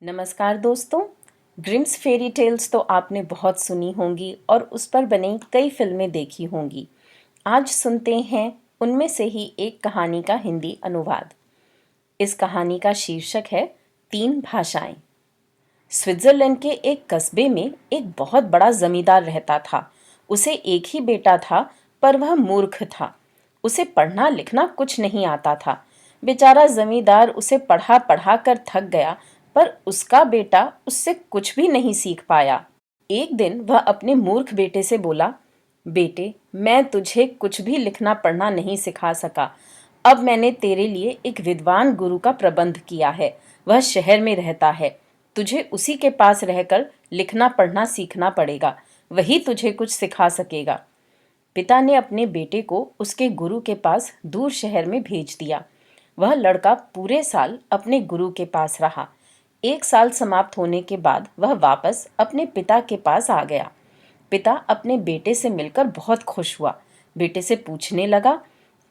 नमस्कार दोस्तों। Grimes fairy tales तो आपने बहुत सुनी होंगी और उस पर बनी कई फिल्में देखी होंगी। आज सुनते हैं उनमें से ही एक कहानी का हिंदी अनुवाद। इस कहानी का शीर्षक है तीन भाषाएं। स्विट्जरलैंड के एक कस्बे में एक बहुत बड़ा जमींदार रहता था। उसे एक ही बेटा था, पर वह मूर्ख था। उसे पढ़ना लिखना कुछ नहीं आता था। बेचारा जमींदार उसे पढ़ा पढ़ा कर थक गया, पर उसका बेटा उससे कुछ भी नहीं सीख पाया। एक दिन वह अपने मूर्ख बेटे से बोला, बेटे, मैं तुझे कुछ भी लिखना पढ़ना नहीं सिखा सका। अब मैंने तेरे लिए एक विद्वान गुरु का प्रबंध किया है। वह शहर में रहता है। तुझे उसी के पास रहकर लिखना पढ़ना सीखना पड़ेगा। वही तुझे कुछ सिखा सकेगा। पिता ने अपने बेटे को उसके गुरु के पास दूर शहर में भेज दिया। वह लड़का पूरे साल अपने गुरु के पास रहा। एक साल समाप्त होने के बाद वह वापस अपने पिता के पास आ गया। पिता अपने बेटे से मिलकर बहुत खुश हुआ। बेटे से पूछने लगा,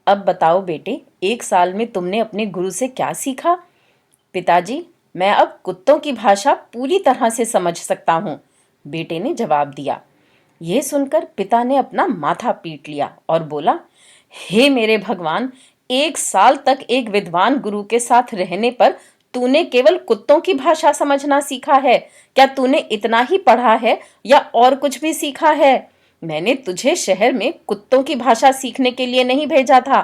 अब बताओ बेटे, एक साल में तुमने अपने गुरु से क्या सीखा? पिताजी, मैं अब कुत्तों की भाषा पूरी तरह से समझ सकता हूँ, बेटे ने जवाब दिया। यह सुनकर पिता ने अपना माथा पीट लिया और बोला, हे मेरे भगवान, एक साल तक एक विद्वान गुरु के साथ रहने पर तूने केवल कुत्तों की भाषा समझना सीखा है? क्या तूने इतना ही पढ़ा है या और कुछ भी सीखा है? मैंने तुझे शहर में कुत्तों की भाषा सीखने के लिए नहीं भेजा था।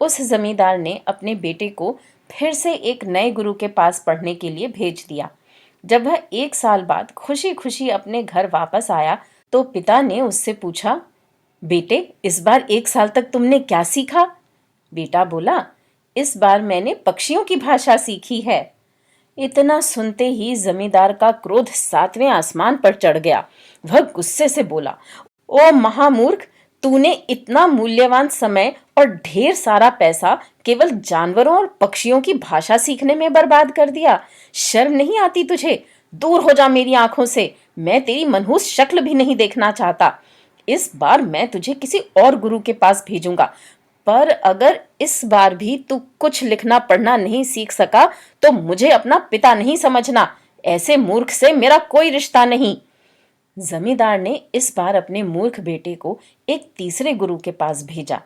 उस जमींदार ने अपने बेटे को फिर से एक नए गुरु के पास पढ़ने के लिए भेज दिया। जब वह एक साल बाद खुशी खुशी अपने घर वापस आया तो पिता ने उससे पूछा, बेटे, इस बार एक साल तक तुमने क्या सीखा? बेटा बोला, इस बार मैंने पक्षियों की भाषा सीखी है। इतना सुनते ही जमींदार का क्रोध सातवें आसमान पर चढ़ गया। वह गुस्से से बोला, ओ महामूर्ख, तूने इतना मूल्यवान समय और ढेर सारा पैसा केवल जानवरों और पक्षियों की भाषा सीखने में बर्बाद कर दिया। शर्म नहीं आती तुझे? दूर हो जा मेरी आंखों से। मैं तेरी मनहूस शक्ल भी नहीं देखना चाहता। इस बार मैं तुझे किसी और गुरु के पास भेजूंगा, पर अगर इस बार भी तू कुछ लिखना पढ़ना नहीं सीख सका तो मुझे अपना पिता नहीं समझना। ऐसे मूर्ख से मेरा कोई रिश्ता नहीं। जमींदार ने इस बार अपने मूर्ख बेटे को एक तीसरे गुरु के पास भेजा।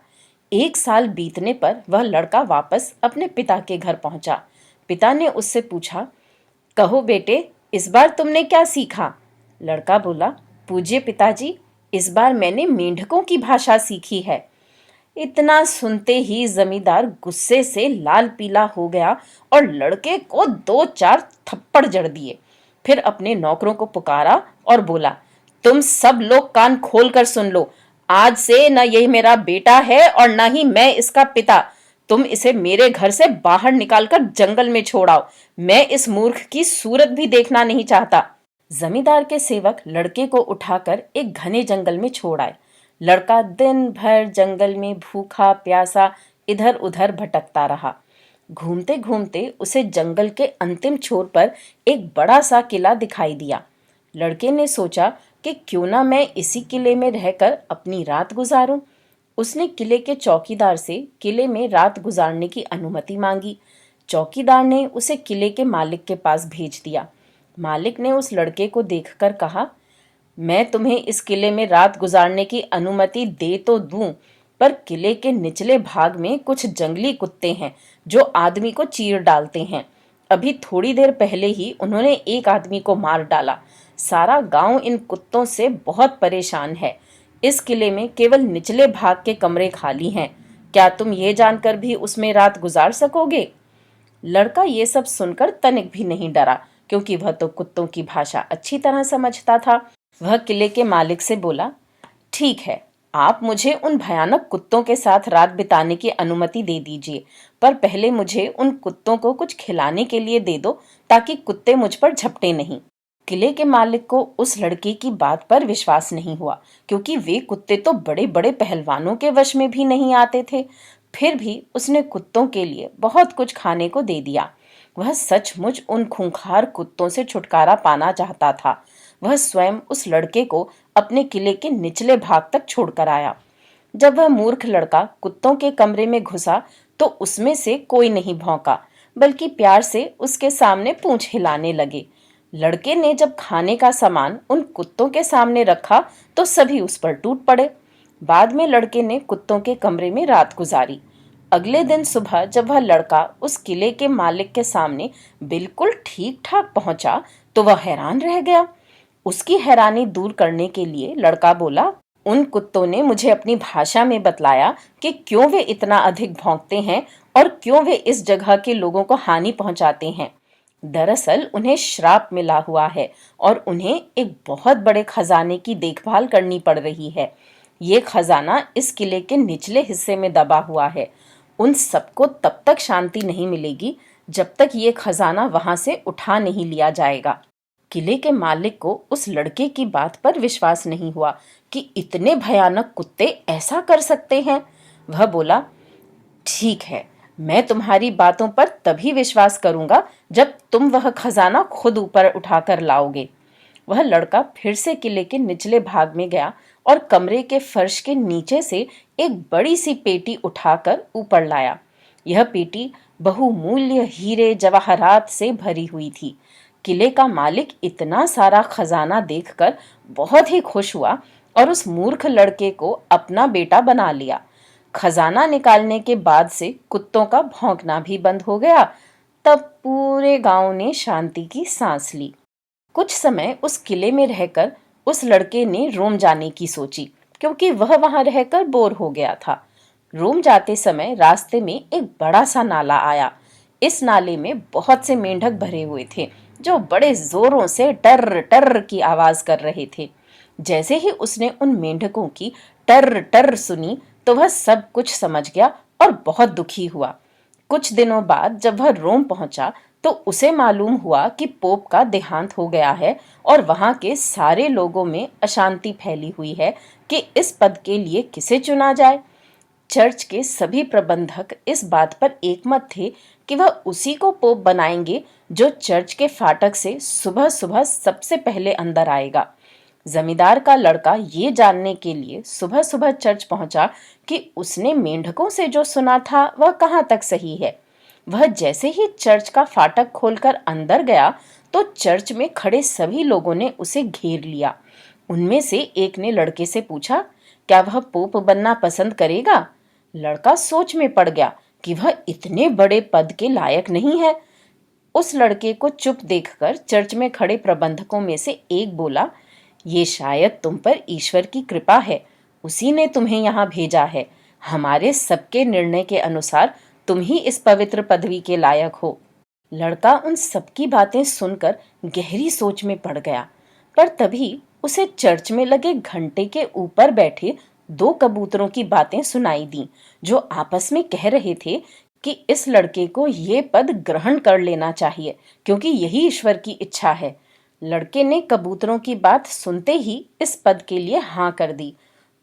एक साल बीतने पर वह लड़का वापस अपने पिता के घर पहुंचा। पिता ने उससे पूछा, कहो बेटे, इस बार तुमने क्या सीखा? लड़का बोला, पूज्य पिताजी, इस बार मैंने मेंढकों की भाषा सीखी है। इतना सुनते ही जमींदार गुस्से से लाल पीला हो गया और लड़के को दो चार थप्पड़ जड़ दिए। फिर अपने नौकरों को पुकारा और बोला, तुम सब लोग कान खोल कर सुन लो। आज से न यही मेरा बेटा है और न ही मैं इसका पिता। तुम इसे मेरे घर से बाहर निकालकर जंगल में छोड़ाओ। मैं इस मूर्ख की सूरत भी देखना नहीं चाहता। जमींदार के सेवक लड़के को उठाकर एक घने जंगल में छोड़ आए। लड़का दिन भर जंगल में भूखा प्यासा इधर उधर भटकता रहा। घूमते घूमते उसे जंगल के अंतिम छोर पर एक बड़ा सा किला दिखाई दिया। लड़के ने सोचा कि क्यों ना मैं इसी किले में रहकर अपनी रात गुजारूं। उसने किले के चौकीदार से किले में रात गुजारने की अनुमति मांगी। चौकीदार ने उसे किले के मालिक के पास भेज दिया। मालिक ने उस लड़के को देखकर कहा, मैं तुम्हें इस किले में रात गुजारने की अनुमति दे तो दूं, पर किले के निचले भाग में कुछ जंगली कुत्ते हैं जो आदमी को चीर डालते हैं। अभी थोड़ी देर पहले ही उन्होंने एक आदमी को मार डाला। सारा गांव इन कुत्तों से बहुत परेशान है। इस किले में केवल निचले भाग के कमरे खाली हैं। क्या तुम ये जानकर भी उसमें रात गुजार सकोगे? लड़का ये सब सुनकर तनिक भी नहीं डरा, क्योंकि वह तो कुत्तों की भाषा अच्छी तरह समझता था। वह किले के मालिक से बोला, ठीक है, आप मुझे उन भयानक कुत्तों के साथ रात बिताने की अनुमति दे दीजिए, पर पहले मुझे उन कुत्तों को कुछ खिलाने के लिए दे दो ताकि कुत्ते मुझ पर झपटे नहीं। किले के मालिक को उस लड़के की बात पर विश्वास नहीं हुआ, क्योंकि वे कुत्ते तो बड़े बड़े पहलवानों के वश में भी नहीं आते थे। फिर भी उसने कुत्तों के लिए बहुत कुछ खाने को दे दिया। वह सचमुच उन खूंखार कुत्तों से छुटकारा पाना चाहता था। वह स्वयं उस लड़के को अपने किले के निचले भाग तक छोड़कर आया। जब वह मूर्ख लड़का कुत्तों के कमरे में घुसा तो उसमें से कोई नहीं भौंका। बल्कि प्यार से उसके सामने पूंछ हिलाने लगे। लड़के ने जब खाने का सामान उन कुत्तों के सामने रखा तो सभी उस पर टूट पड़े। बाद में लड़के ने कुत्तों के कमरे में रात गुजारी। अगले दिन सुबह जब वह लड़का उस किले के मालिक के सामने बिल्कुल ठीक ठाक पहुंचा तो वह हैरान रह गया। उसकी हैरानी दूर करने के लिए लड़का बोला, उन कुत्तों ने मुझे अपनी भाषा में बतलाया कि क्यों वे इतना अधिक भौंकते हैं और क्यों वे इस जगह के लोगों को हानि पहुंचाते हैं। दरअसल उन्हें श्राप मिला हुआ है और उन्हें एक बहुत बड़े खजाने की देखभाल करनी पड़ रही है। ये खजाना इस किले के निचले हिस्से में दबा हुआ है। उन सबको तब तक शांति नहीं मिलेगी जब तक ये खजाना वहां से उठा नहीं लिया जाएगा। किले के मालिक को उस लड़के की बात पर विश्वास नहीं हुआ कि इतने भयानक कुत्ते ऐसा कर सकते हैं। वह बोला, ठीक है, मैं तुम्हारी बातों पर तभी विश्वास करूंगा जब तुम वह खजाना खुद ऊपर उठाकर लाओगे। वह लड़का फिर से किले के निचले भाग में गया और कमरे के फर्श के नीचे से एक बड़ी सी पेटी उठाकर ऊपर लाया। यह पेटी बहुमूल्य हीरे जवाहरात से भरी हुई थी। किले का मालिक इतना सारा खजाना देखकर बहुत ही खुश हुआ और उस मूर्ख लड़के को अपना बेटा बना लिया। खजाना निकालने के बाद से कुत्तों का भौंकना भी बंद हो गया। तब पूरे गांव ने शांति की सांस ली। कुछ समय उस किले में रहकर उस लड़के ने रोम जाने की सोची, क्योंकि वह वहां रहकर बोर हो गया था। रोम जाते समय रास्ते में एक बड़ा सा नाला आया। इस नाले में बहुत से मेंढक भरे हुए थे जो बड़े जोरों से टर टर की आवाज कर रहे थे। जैसे ही उसने उन मेंढकों की टर टर सुनी तो वह सब कुछ समझ गया और बहुत दुखी हुआ। कुछ दिनों बाद जब वह रोम पहुंचा तो उसे मालूम हुआ कि पोप का देहांत हो गया है और वहां के सारे लोगों में अशांति फैली हुई है कि इस पद के लिए किसे चुना जाए। चर्च के सभी प्रबंधक इस बात पर एकमत थे कि वह उसी को पोप बनाएंगे जो चर्च के फाटक से सुबह सुबह सबसे पहले अंदर आएगा। जमींदार का लड़का ये जानने के लिए सुबह सुबह चर्च पहुंचा कि उसने मेंढकों से जो सुना था वह कहाँ तक सही है। वह जैसे ही चर्च का फाटक खोलकर अंदर गया तो चर्च में खड़े सभी लोगों ने उसे घेर लिया। उनमें से एक ने लड़के से पूछा, क्या वह पोप बनना पसंद करेगा? लड़का सोच में पड़ गया कि वह इतने बड़े पद के लायक नहीं है। उस लड़के को चुप देखकर चर्च में खड़े प्रबंधकों में से एक बोला, ये शायद तुम पर ईश्वर की कृपा है, उसी ने तुम्हें यहाँ भेजा है। हमारे सबके निर्णय के अनुसार तुम ही इस पवित्र पदवी के लायक हो। लड़का उन सबकी बातें सुनकर गहरी सोच में पड़ गया, पर तभी उसे चर्च में लगे घंटे के ऊपर बैठे दो कबूतरों की बातें सुनाई दी, जो आपस में कह रहे थे कि इस लड़के को ये पद ग्रहण कर लेना चाहिए, क्योंकि यही ईश्वर की इच्छा है। लड़के ने कबूतरों की बात सुनते ही इस पद के लिए हाँ कर दी।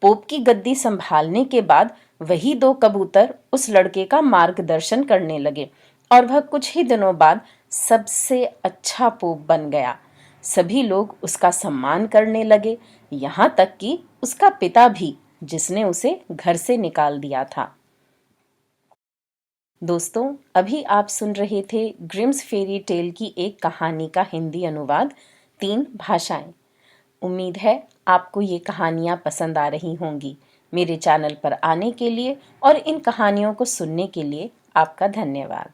पोप की गद्दी संभालने के बाद वही दो कबूतर उस लड़के का मार्गदर्शन करने लगे और वह कुछ ही दिनों बाद सबसे अच्छा पोप बन गया। सभी लोग उसका सम्मान करने लगे, यहाँ तक कि उसका पिता भी, जिसने उसे घर से निकाल दिया था। दोस्तों, अभी आप सुन रहे थे ग्रिम्स फेरी टेल की एक कहानी का हिंदी अनुवाद 3 भाषाएं। उम्मीद है आपको ये कहानियाँ पसंद आ रही होंगी। मेरे चैनल पर आने के लिए और इन कहानियों को सुनने के लिए आपका धन्यवाद।